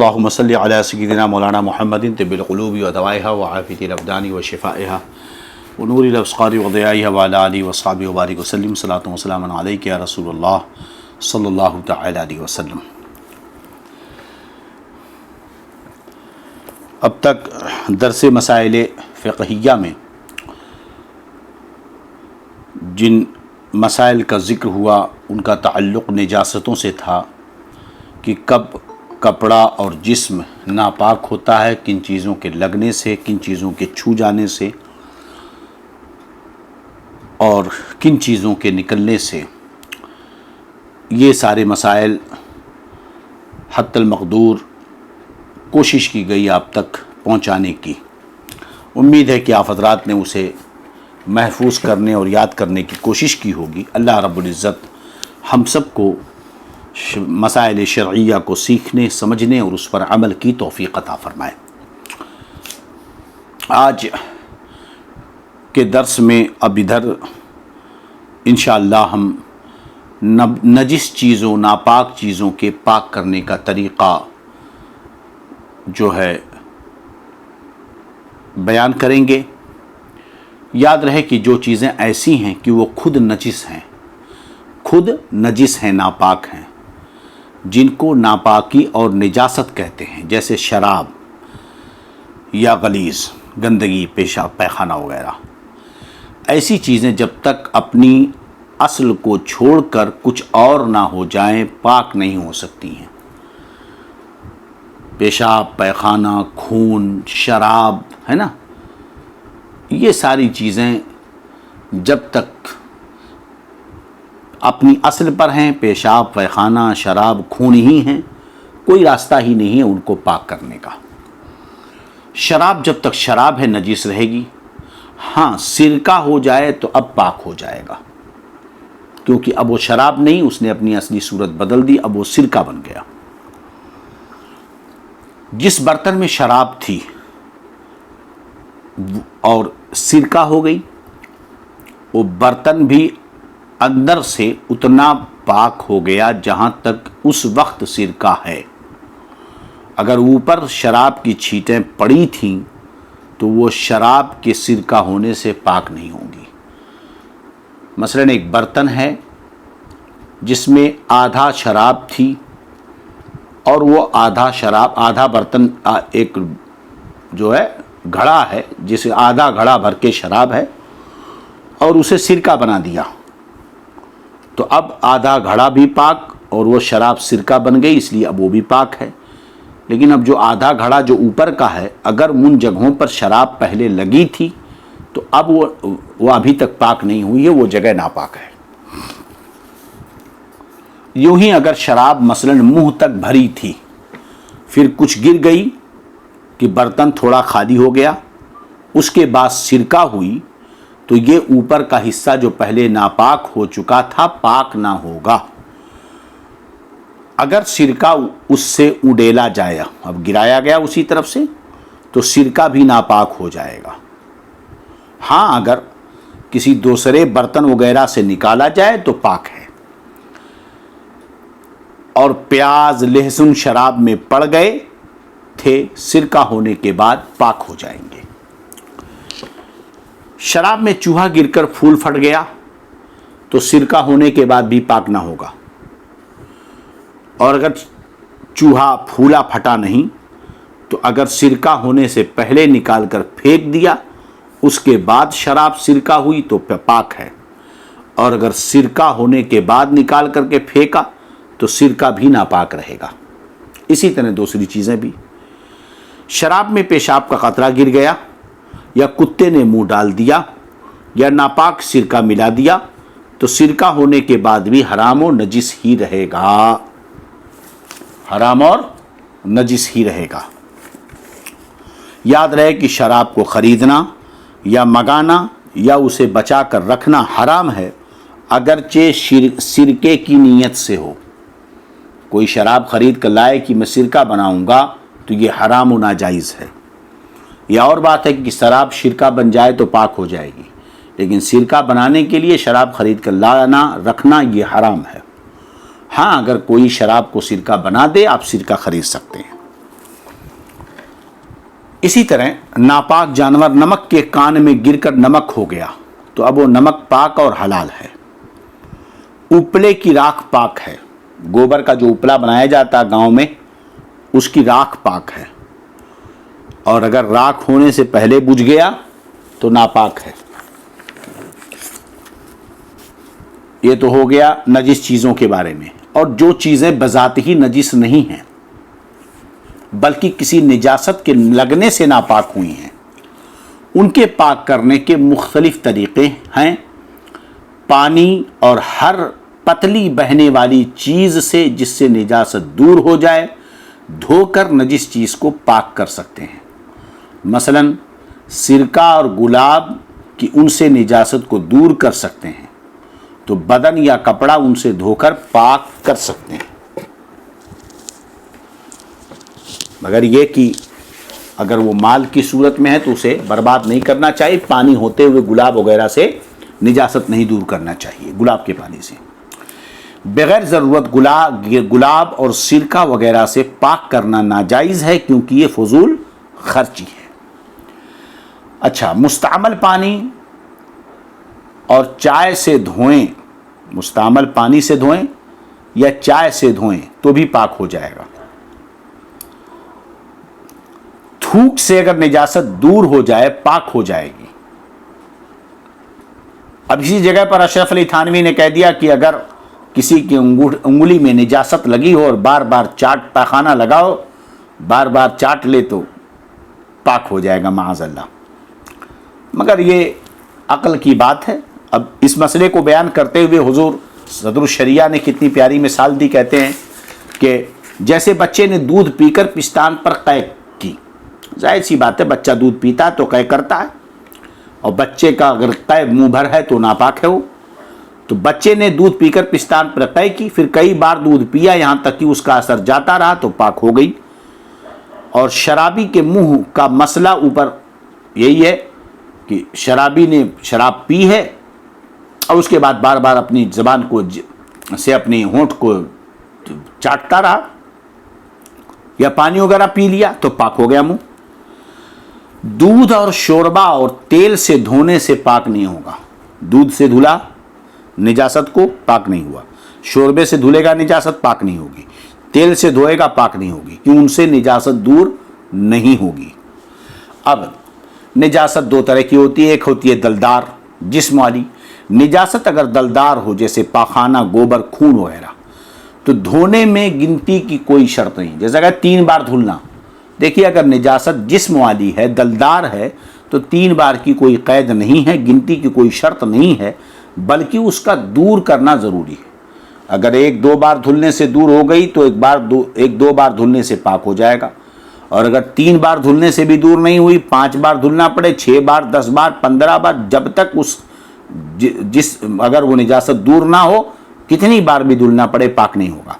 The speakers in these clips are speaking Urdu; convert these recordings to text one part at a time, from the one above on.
اللهم صل على سيدنا مولانا محمد طب القلوب ودوائها وعافية الأبدان وشفائها ونور الأبصار وضيائها وعلى آله وصحبه وبارك وسلم صلاة وسلام عليك يا رسول الله صلی اللہ تعالی علیہ وسلم۔ اب تک درس مسائل فقہیہ میں جن مسائل کا ذکر ہوا ان کا تعلق نجاستوں سے تھا کہ کب کپڑا اور جسم ناپاک ہوتا ہے، کن چیزوں کے لگنے سے، کن چیزوں کے چھو جانے سے اور کن چیزوں کے نکلنے سے۔ یہ سارے مسائل حتی المقدور کوشش کی گئی آپ تک پہنچانے کی۔ امید ہے کہ آپ حضرات نے اسے محفوظ کرنے اور یاد کرنے کی کوشش کی ہوگی۔ اللہ رب العزت ہم سب کو مسائل شرعیہ کو سیکھنے، سمجھنے اور اس پر عمل کی توفیق عطا فرمائے۔ آج کے درس میں اب ادھر انشاءاللہ ہم نجس چیزوں، ناپاک چیزوں کے پاک کرنے کا طریقہ جو ہے بیان کریں گے۔ یاد رہے کہ جو چیزیں ایسی ہیں کہ وہ خود نجس ہیں، ناپاک ہیں، جن کو ناپاکی اور نجاست کہتے ہیں، جیسے شراب یا غلیظ گندگی، پیشاب پیخانہ وغیرہ، ایسی چیزیں جب تک اپنی اصل کو چھوڑ کر کچھ اور نہ ہو جائیں پاک نہیں ہو سکتی ہیں۔ پیشاب پیخانہ، خون، شراب، ہے نا، یہ ساری چیزیں جب تک اپنی اصل پر ہیں، پیشاب پیخانہ، شراب، خون ہی ہیں، کوئی راستہ ہی نہیں ہے ان کو پاک کرنے کا۔ شراب جب تک شراب ہے نجس رہے گی، ہاں سرکہ ہو جائے تو اب پاک ہو جائے گا، کیونکہ اب وہ شراب نہیں، اس نے اپنی اصلی صورت بدل دی، اب وہ سرکہ بن گیا۔ جس برتن میں شراب تھی اور سرکہ ہو گئی، وہ برتن بھی اندر سے اتنا پاک ہو گیا جہاں تک اس وقت سرکہ ہے۔ اگر اوپر شراب کی چھینٹیں پڑی تھیں تو وہ شراب کے سرکہ ہونے سے پاک نہیں ہوں گی۔ مثلا ایک برتن ہے جس میں آدھا شراب تھی اور وہ آدھا برتن ایک جو ہے گھڑا ہے جسے آدھا گھڑا بھر کے شراب ہے اور اسے سرکہ بنا دیا، تو اب آدھا گھڑا بھی پاک اور وہ شراب سرکہ بن گئی، اس لیے اب وہ بھی پاک ہے۔ لیکن اب جو آدھا گھڑا جو اوپر کا ہے، اگر ان جگہوں پر شراب پہلے لگی تھی تو اب وہ ابھی تک پاک نہیں ہوئی ہے، وہ جگہ ناپاک ہے۔ یوں ہی اگر شراب مثلا منہ تک بھری تھی، پھر کچھ گر گئی کہ برتن تھوڑا خالی ہو گیا، اس کے بعد سرکہ ہوئی، تو یہ اوپر کا حصہ جو پہلے ناپاک ہو چکا تھا پاک نہ ہوگا۔ اگر سرکہ اس سے اڈیلا جائے، اب گرایا گیا اسی طرف سے، تو سرکہ بھی ناپاک ہو جائے گا۔ ہاں اگر کسی دوسرے برتن وغیرہ سے نکالا جائے تو پاک ہے۔ اور پیاز، لہسن شراب میں پڑ گئے تھے، سرکہ ہونے کے بعد پاک ہو جائیں گے۔ شراب میں چوہا گر کر پھول پھٹ گیا تو سرکہ ہونے کے بعد بھی پاک نہ ہوگا، اور اگر چوہا پھولا پھٹا نہیں تو اگر سرکہ ہونے سے پہلے نکال کر پھینک دیا، اس کے بعد شراب سرکہ ہوئی تو پاک ہے، اور اگر سرکہ ہونے کے بعد نکال کر کے پھینکا تو سرکہ بھی ناپاک رہے گا۔ اسی طرح دوسری چیزیں بھی، شراب میں پیشاب کا قطرہ گر گیا، یا کتے نے منہ ڈال دیا، یا ناپاک سرکہ ملا دیا، تو سرکہ ہونے کے بعد بھی حرام و نجس ہی رہے گا، حرام اور نجس ہی رہے گا۔ یاد رہے کہ شراب کو خریدنا یا منگانا یا اسے بچا کر رکھنا حرام ہے، اگرچہ سرکے کی نیت سے ہو۔ کوئی شراب خرید کر لائے کہ میں سرکہ بناؤں گا تو یہ حرام و ناجائز ہے۔ یہ اور بات ہے کہ شراب سرکہ بن جائے تو پاک ہو جائے گی، لیکن سرکہ بنانے کے لیے شراب خرید کر لانا رکھنا یہ حرام ہے۔ ہاں اگر کوئی شراب کو سرکہ بنا دے، آپ سرکہ خرید سکتے ہیں۔ اسی طرح ناپاک جانور نمک کے کان میں گر کر نمک ہو گیا تو اب وہ نمک پاک اور حلال ہے۔ اپلے کی راکھ پاک ہے، گوبر کا جو اپلا بنایا جاتا گاؤں میں اس کی راکھ پاک ہے، اور اگر راکھ ہونے سے پہلے بجھ گیا تو ناپاک ہے۔ یہ تو ہو گیا نجس چیزوں کے بارے میں۔ اور جو چیزیں بذات ہی نجس نہیں ہیں بلکہ کسی نجاست کے لگنے سے ناپاک ہوئی ہیں، ان کے پاک کرنے کے مختلف طریقے ہیں۔ پانی اور ہر پتلی بہنے والی چیز سے جس سے نجاست دور ہو جائے دھو کر نجس چیز کو پاک کر سکتے ہیں۔ مثلا سرکہ اور گلاب کی ان سے نجاست کو دور کر سکتے ہیں، تو بدن یا کپڑا ان سے دھو کر پاک کر سکتے ہیں، مگر یہ کہ اگر وہ مال کی صورت میں ہے تو اسے برباد نہیں کرنا چاہیے۔ پانی ہوتے ہوئے گلاب وغیرہ سے نجاست نہیں دور کرنا چاہیے، گلاب کے پانی سے۔ بغیر ضرورت گلاب اور سرکہ وغیرہ سے پاک کرنا ناجائز ہے، کیونکہ یہ فضول خرچی ہے۔ اچھا، مستعمل پانی اور چائے سے دھوئیں، مستعمل پانی سے دھوئیں یا چائے سے دھوئیں تو بھی پاک ہو جائے گا۔ تھوک سے اگر نجاست دور ہو جائے پاک ہو جائے گی۔ اب اسی جگہ پر اشرف علی تھانوی نے کہہ دیا کہ اگر کسی کی انگلی میں نجاست لگی ہو اور بار بار چاٹ پاخانہ لگاؤ، بار بار چاٹ لے تو پاک ہو جائے گا معاذ اللہ، مگر یہ عقل کی بات ہے۔ اب اس مسئلے کو بیان کرتے ہوئے حضور صدر الشریعہ نے کتنی پیاری مثال دی، کہتے ہیں کہ جیسے بچے نے دودھ پی کر پستان پر قے کی، ظاہر سی بات ہے بچہ دودھ پیتا ہے تو قے کرتا ہے، اور بچے کا اگر قے منہ بھر ہے تو ناپاک ہے وہ۔ تو بچے نے دودھ پی کر پستان پر قے کی، پھر کئی بار دودھ پیا یہاں تک کہ اس کا اثر جاتا رہا تو پاک ہو گئی۔ اور شرابی کے منہ کا مسئلہ اوپر یہی ہے کہ شرابی نے شراب پی ہے اور اس کے بعد بار بار اپنی زبان کو سے اپنی ہونٹ کو چاٹتا رہا یا پانی وغیرہ پی لیا تو پاک ہو گیا منہ۔ دودھ اور شوربہ اور تیل سے دھونے سے پاک نہیں ہوگا۔ دودھ سے دھلا نجاست کو پاک نہیں ہوا، شوربے سے دھلے گا نجاست پاک نہیں ہوگی، تیل سے دھوئے گا پاک نہیں ہوگی، کیوں ان سے نجاست دور نہیں ہوگی۔ اب نجاست دو طرح کی ہوتی ہے، ایک ہوتی ہے دلدار جسم والی۔ نجاست اگر دلدار ہو جیسے پاخانہ، گوبر، خون وغیرہ تو دھونے میں گنتی کی کوئی شرط نہیں، جیسا کہ 3 بار دھلنا۔ دیکھیے اگر نجاست جسم والی ہے، دلدار ہے تو 3 بار کی کوئی قید نہیں ہے، گنتی کی کوئی شرط نہیں ہے، بلکہ اس کا دور کرنا ضروری ہے۔ اگر 1-2 بار دھلنے سے دور ہو گئی تو 1-2 بار دھلنے سے پاک ہو جائے گا، اور اگر 3 بار دھلنے سے بھی دور نہیں ہوئی، 5 بار دھلنا پڑے، 6 بار، 10 بار، 15 بار، جب تک اگر وہ نجاست دور نہ ہو، کتنی بار بھی دھلنا پڑے پاک نہیں ہوگا۔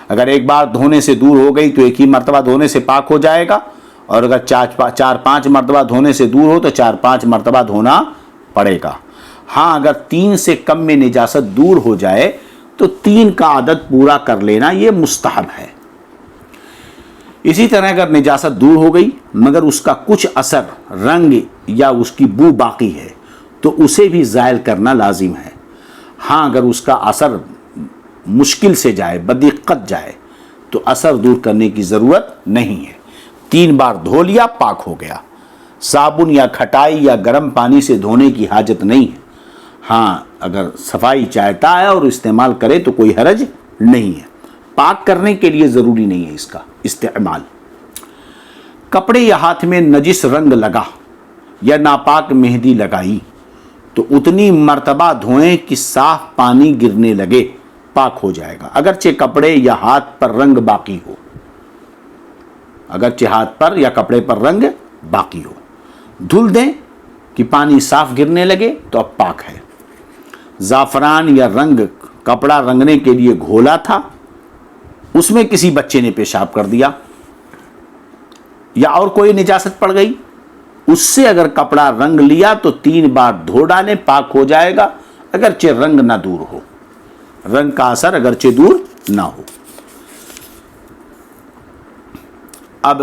اگر 1 بار دھونے سے دور ہو گئی تو 1 ہی مرتبہ دھونے سے پاک ہو جائے گا، اور اگر 4-5 مرتبہ دھونے سے دور ہو تو 4-5 مرتبہ دھونا پڑے گا۔ ہاں اگر 3 سے کم میں نجاست دور ہو جائے تو 3 کا عدد پورا کر لینا یہ مستحب ہے۔ اسی طرح اگر نجاست دور ہو گئی مگر اس کا کچھ اثر، رنگ یا اس کی بو باقی ہے تو اسے بھی زائل کرنا لازم ہے۔ ہاں اگر اس کا اثر مشکل سے جائے، بدقت جائے تو اثر دور کرنے کی ضرورت نہیں ہے، 3 بار دھو لیا پاک ہو گیا۔ صابن یا کھٹائی یا گرم پانی سے دھونے کی حاجت نہیں ہے۔ ہاں اگر صفائی چاہتا ہے اور استعمال کرے تو کوئی حرج نہیں ہے، پاک کرنے کے لیے ضروری نہیں ہے اس کا استعمال۔ کپڑے یا ہاتھ میں نجس رنگ لگا یا ناپاک مہندی لگائی تو اتنی مرتبہ دھوئیں کہ صاف پانی گرنے لگے، پاک ہو جائے گا، اگرچہ کپڑے یا ہاتھ پر رنگ باقی ہو، اگرچہ ہاتھ پر یا کپڑے پر رنگ باقی ہو، دھل دیں کہ پانی صاف گرنے لگے تو اب پاک ہے۔ زعفران یا رنگ کپڑا رنگنے کے لیے گھولا تھا، اس میں کسی بچے نے پیشاب کر دیا یا اور کوئی نجاست پڑ گئی، اس سے اگر کپڑا رنگ لیا تو 3 بار دھو ڈالیں، پاک ہو جائے گا، اگرچہ رنگ نہ دور ہو، رنگ کا اثر اگرچہ دور نہ ہو۔ اب